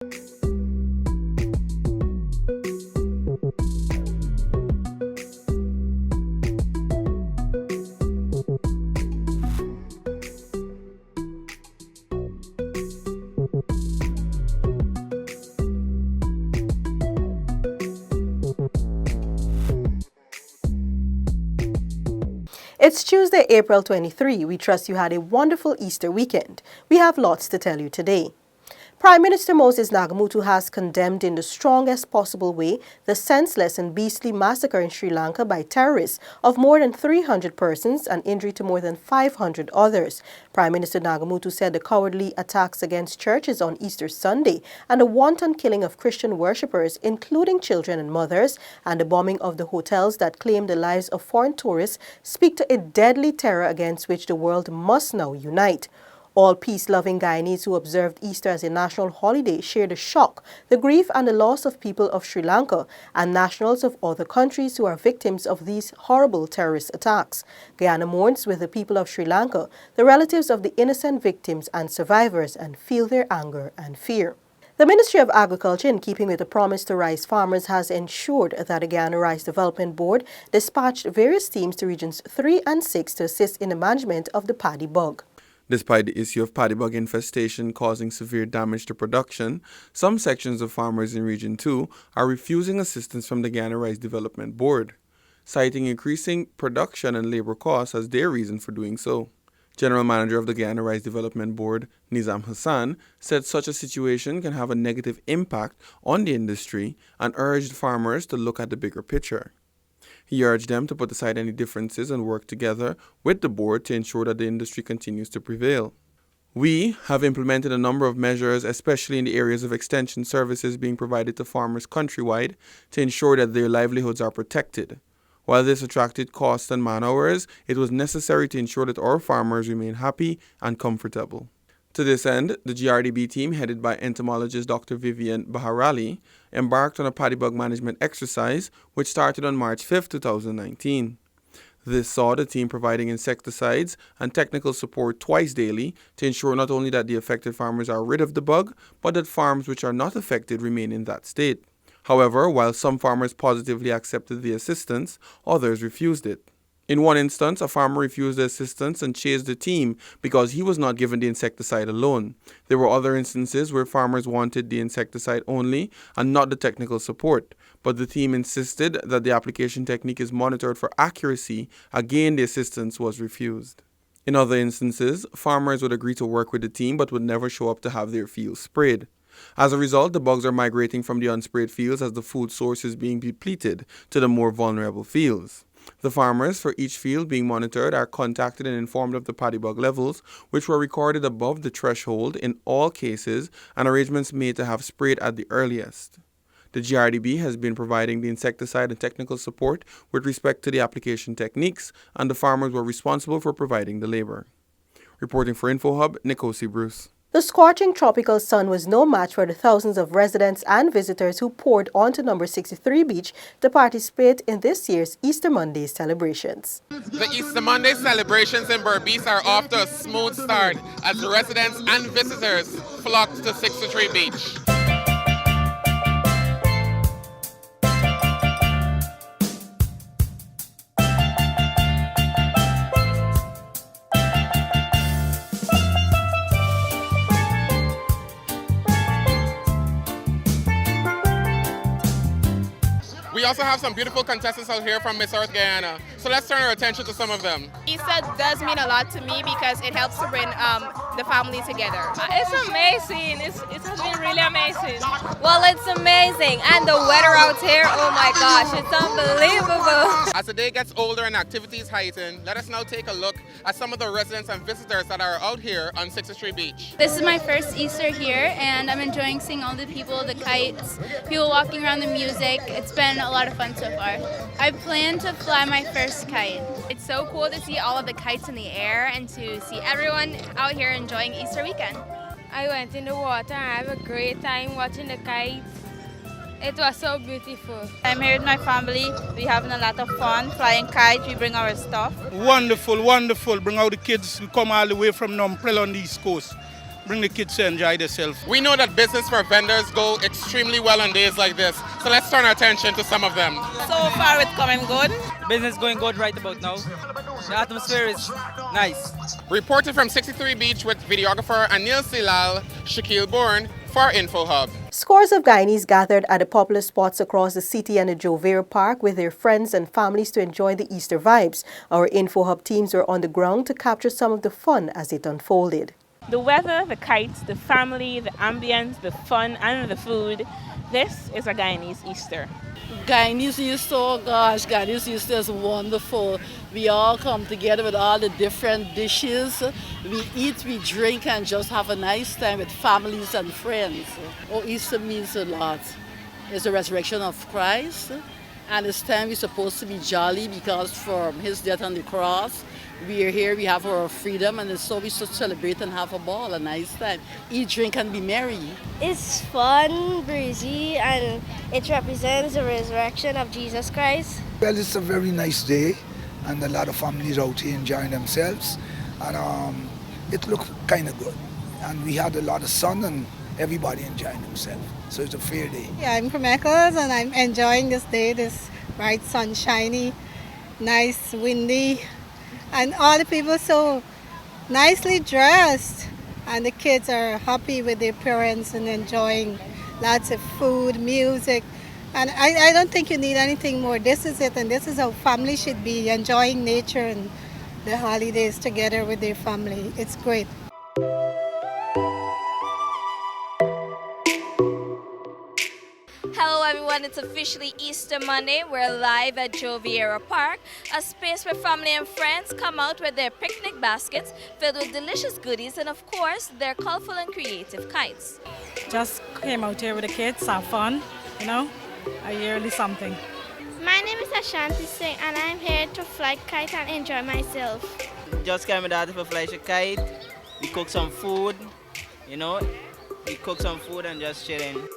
It's Tuesday, April 23. We trust you had a wonderful Easter weekend. We have lots to tell you today. Prime Minister Moses Nagamutu has condemned in the strongest possible way the senseless and beastly massacre in Sri Lanka by terrorists of more than 300 persons and injury to more than 500 others. Prime Minister Nagamutu said the cowardly attacks against churches on Easter Sunday and the wanton killing of Christian worshippers, including children and mothers, and the bombing of the hotels that claimed the lives of foreign tourists speak to a deadly terror against which the world must now unite. All peace-loving Guyanese who observed Easter as a national holiday share the shock, the grief and the loss of people of Sri Lanka and nationals of other countries who are victims of these horrible terrorist attacks. Guyana mourns with the people of Sri Lanka, the relatives of the innocent victims and survivors, and feel their anger and fear. The Ministry of Agriculture, in keeping with the promise to rice farmers, has ensured that the Guyana Rice Development Board dispatched various teams to Regions 3 and 6 to assist in the management of the paddy bug. Despite the issue of paddy bug infestation causing severe damage to production, some sections of farmers in Region 2 are refusing assistance from the Guyana Rice Development Board, citing increasing production and labor costs as their reason for doing so. General Manager of the Guyana Rice Development Board, Nizam Hassan, said such a situation can have a negative impact on the industry and urged farmers to look at the bigger picture. He urged them to put aside any differences and work together with the board to ensure that the industry continues to prevail. We have implemented a number of measures, especially in the areas of extension services being provided to farmers countrywide, to ensure that their livelihoods are protected. While this attracted costs and man-hours, it was necessary to ensure that our farmers remain happy and comfortable. To this end, the GRDB team, headed by entomologist Dr. Vivian Baharali, embarked on a paddy bug management exercise which started on March 5, 2019. This saw the team providing insecticides and technical support twice daily to ensure not only that the affected farmers are rid of the bug, but that farms which are not affected remain in that state. However, while some farmers positively accepted the assistance, others refused it. In one instance, a farmer refused the assistance and chased the team because he was not given the insecticide alone. There were other instances where farmers wanted the insecticide only and not the technical support, but the team insisted that the application technique is monitored for accuracy. Again, the assistance was refused. In other instances, farmers would agree to work with the team but would never show up to have their fields sprayed. As a result, the bugs are migrating from the unsprayed fields as the food source is being depleted to the more vulnerable fields. The farmers for each field being monitored are contacted and informed of the paddy bug levels, which were recorded above the threshold in all cases, and arrangements made to have sprayed at the earliest. The GRDB has been providing the insecticide and technical support with respect to the application techniques, and the farmers were responsible for providing the labor. Reporting for InfoHub, Nikosi Bruce. The scorching tropical sun was no match for the thousands of residents and visitors who poured onto number 63 beach to participate in this year's Easter Monday celebrations. The Easter Monday celebrations in Berbice are off to a smooth start as residents and visitors flocked to 63 Beach. We also have some beautiful contestants out here from Miss Earth Guyana. So let's turn our attention to some of them. Easter does mean a lot to me because it helps to bring the family together. It's amazing. It has been really amazing. Well, it's amazing. And the weather out here, oh my gosh, it's unbelievable. As the day gets older and activities heighten, let us now take a look at some of the residents and visitors that are out here on 63 Beach. This is my first Easter here, and I'm enjoying seeing all the people, the kites, people walking around, the music. It's been a lot of fun so far. I plan to fly my first kite. It's so cool to see all of the kites in the air and to see everyone out here enjoying Easter weekend. I went in the water and I had a great time watching the kites. It was so beautiful. I'm here with my family. We're having a lot of fun flying kites. We bring our stuff. Wonderful, wonderful. Bring out the kids. We come all the way from Numprel on the East Coast. bring the kids to enjoy themselves. We know that business for vendors go extremely well on days like this, so let's turn our attention to some of them. So far it's coming good. Business going good right about now. The atmosphere is nice. Reported from 63 Beach with videographer Anil Silal, Shaquille Bourne for InfoHub. Scores of Guyanese gathered at the popular spots across the city and the Jovera Park with their friends and families to enjoy the Easter vibes. Our InfoHub teams were on the ground to capture some of the fun as it unfolded. The weather, the kites, the family, the ambience, the fun, and the food. This is a Guyanese Easter. Guyanese Easter, oh gosh, Guyanese Easter is wonderful. We all come together with all the different dishes. We eat, we drink, and just have a nice time with families and friends. Oh, Easter means a lot. It's the resurrection of Christ. And this time we're supposed to be jolly because from his death on the cross, we are here, we have our freedom, and so we should celebrate and have a ball, a nice time. Eat, drink, and be merry. It's fun, breezy, and it represents the resurrection of Jesus Christ. Well, it's a very nice day, and a lot of families out here enjoying themselves, and it looks kind of good. And we had a lot of sun, and everybody enjoying themselves, so it's a fair day. Yeah, I'm from Eccles, and I'm enjoying this day, this bright, sunshiny, nice, windy, and all the people so nicely dressed, and the kids are happy with their parents and enjoying lots of food, music, and I don't think you need anything more. This is it, and this is how family should be, enjoying nature and the holidays together with their family. It's great. Hello everyone, it's officially Easter Monday. We're live at Jovera Park, a space where family and friends come out with their picnic baskets filled with delicious goodies and of course their colorful and creative kites. Just came out here with the kids, have fun, you know, a yearly something. My name is Ashanti Singh and I'm here to fly kite and enjoy myself. Just came with that for fly a kite. We cook some food, you know, we cook some food and just chilling.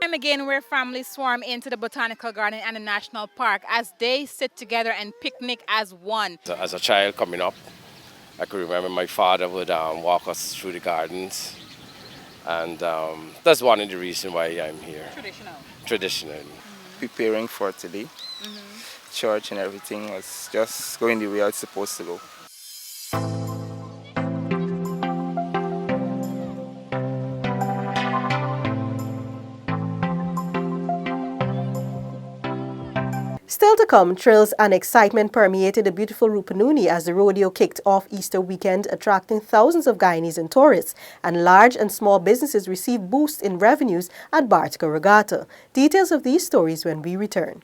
Time again where families swarm into the Botanical Garden and the National Park as they sit together and picnic as one. As a child coming up, I could remember my father would walk us through the gardens, and that's one of the reasons why I'm here. Traditional. Preparing for today, church and everything was just going the way it's supposed to go. Still to come, thrills and excitement permeated the beautiful Rupununi as the rodeo kicked off Easter weekend, attracting thousands of Guyanese and tourists, and large and small businesses received boosts in revenues at Bartica Regatta. Details of these stories when we return.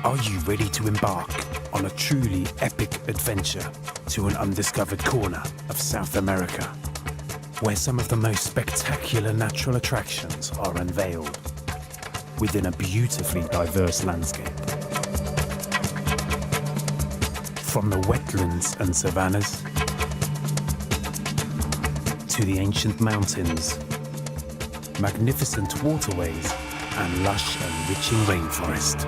Are you ready to embark on a truly epic adventure to an undiscovered corner of South America, where some of the most spectacular natural attractions are unveiled within a beautifully diverse landscape? From the wetlands and savannas to the ancient mountains, magnificent waterways and lush enriching rainforest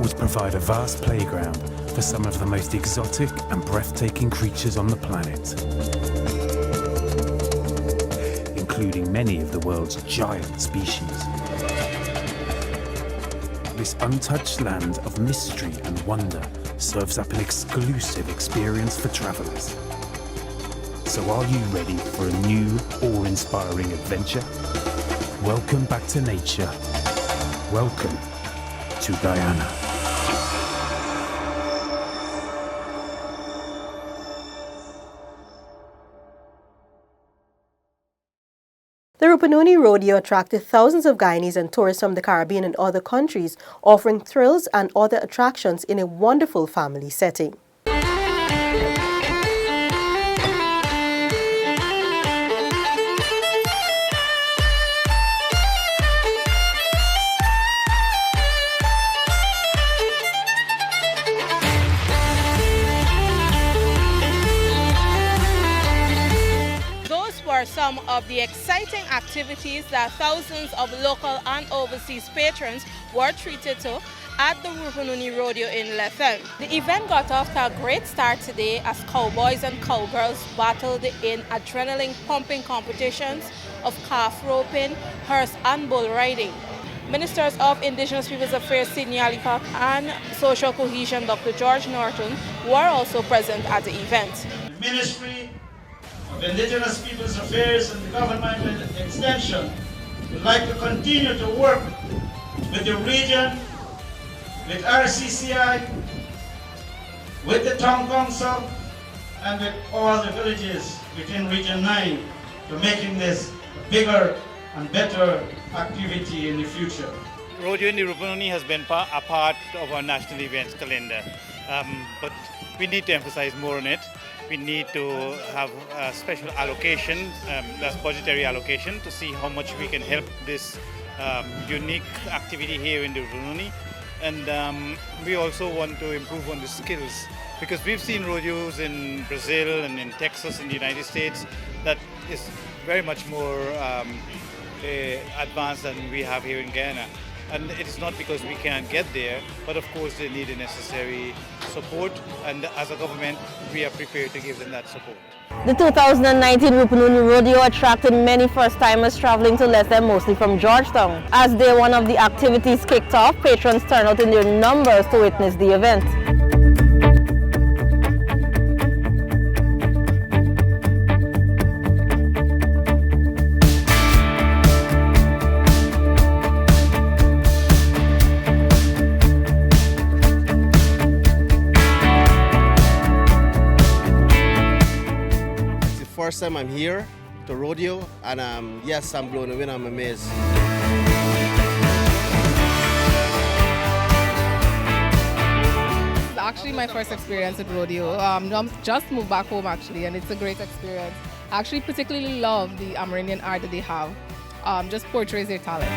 would provide a vast playground for some of the most exotic and breathtaking creatures on the planet, including many of the world's giant species. This untouched land of mystery and wonder serves up an exclusive experience for travelers. So are you ready for a new, awe-inspiring adventure? Welcome back to nature. Welcome to Guyana. The Rupununi rodeo attracted thousands of Guyanese and tourists from the Caribbean and other countries, offering thrills and other attractions in a wonderful family setting. Some of the exciting activities that thousands of local and overseas patrons were treated to at the Rupununi Rodeo in Lethem. The event got off to a great start today as cowboys and cowgirls battled in adrenaline-pumping competitions of calf roping, hearse and bull riding. Ministers of Indigenous Peoples Affairs Sidney Alicott and Social Cohesion Dr. George Norton were also present at the event. The Ministry of Indigenous Peoples Affairs and the Government Extension would like to continue to work with the region, with RCCI, with the Town Council, and with all the villages within Region 9 to making this a bigger and better activity in the future. Rodeo in the Rupununi has been a part of our national events calendar, but we need to emphasize more on it. We need to have a special allocation, that's budgetary allocation, to see how much we can help this unique activity here in the Rupununi. And we also want to improve on the skills, because we've seen rodeos in Brazil and in Texas in the United States that is very much more advanced than we have here in Guyana. And it's not because we can't get there, but of course they need the necessary support, and as a government we are prepared to give them that support. The 2019 Rupununi Rodeo attracted many first-timers traveling to Lethem, mostly from Georgetown. As day one of the activities kicked off, patrons turned out in their numbers to witness the event. First time I'm here to rodeo, and yes, I'm blown away, I'm amazed. It's actually my first experience at rodeo. I'm just moved back home actually, and it's a great experience. I actually particularly love the Amerindian art that they have. Just portrays their talent.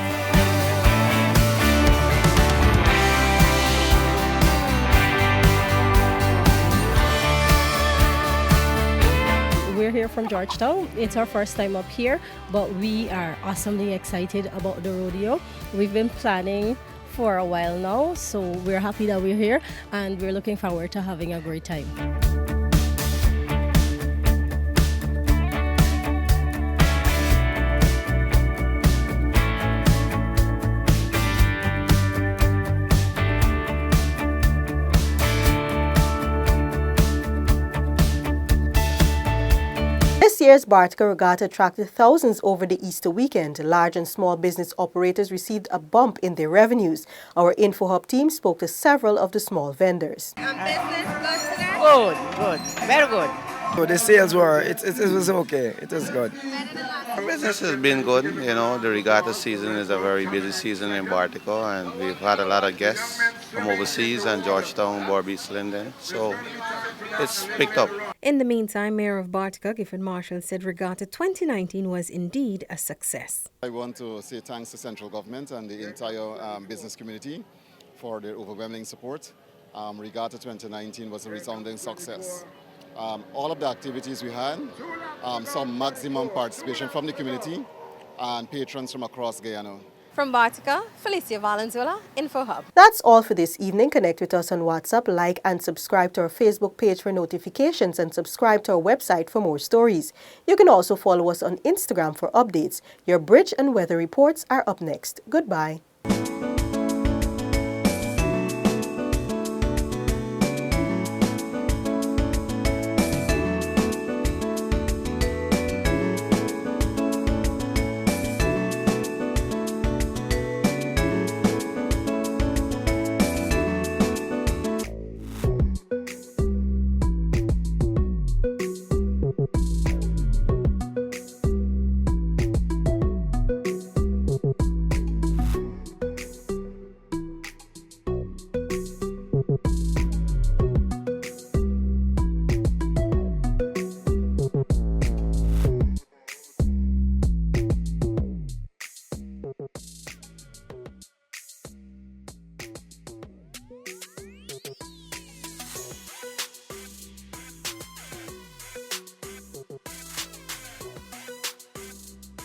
We're here from Georgetown. It's our first time up here, but we are awesomely excited about the rodeo. We've been planning for a while now, so we're happy that we're here and we're looking forward to having a great time. This year's Bartica Regatta attracted thousands over the Easter weekend. Large and small business operators received a bump in their revenues. Our InfoHub team spoke to several of the small vendors. Good, very good. So the sales were, it was okay, it was good. Our business has been good, you know, the regatta season is a very busy season in Bartica, and we've had a lot of guests from overseas and Georgetown, Barbeach, Linden, so it's picked up. In the meantime, Mayor of Bartica, Gifford Marshall, said Regatta 2019 was indeed a success. I want to say thanks to central government and the entire business community for their overwhelming support. Regatta 2019 was a resounding success. All of the activities we had saw maximum participation from the community and patrons from across Guyana. From Bartica, Felicia Valenzuela, InfoHub. That's all for this evening. Connect with us on WhatsApp, like and subscribe to our Facebook page for notifications, and subscribe to our website for more stories. You can also follow us on Instagram for updates. Your bridge and weather reports are up next. Goodbye.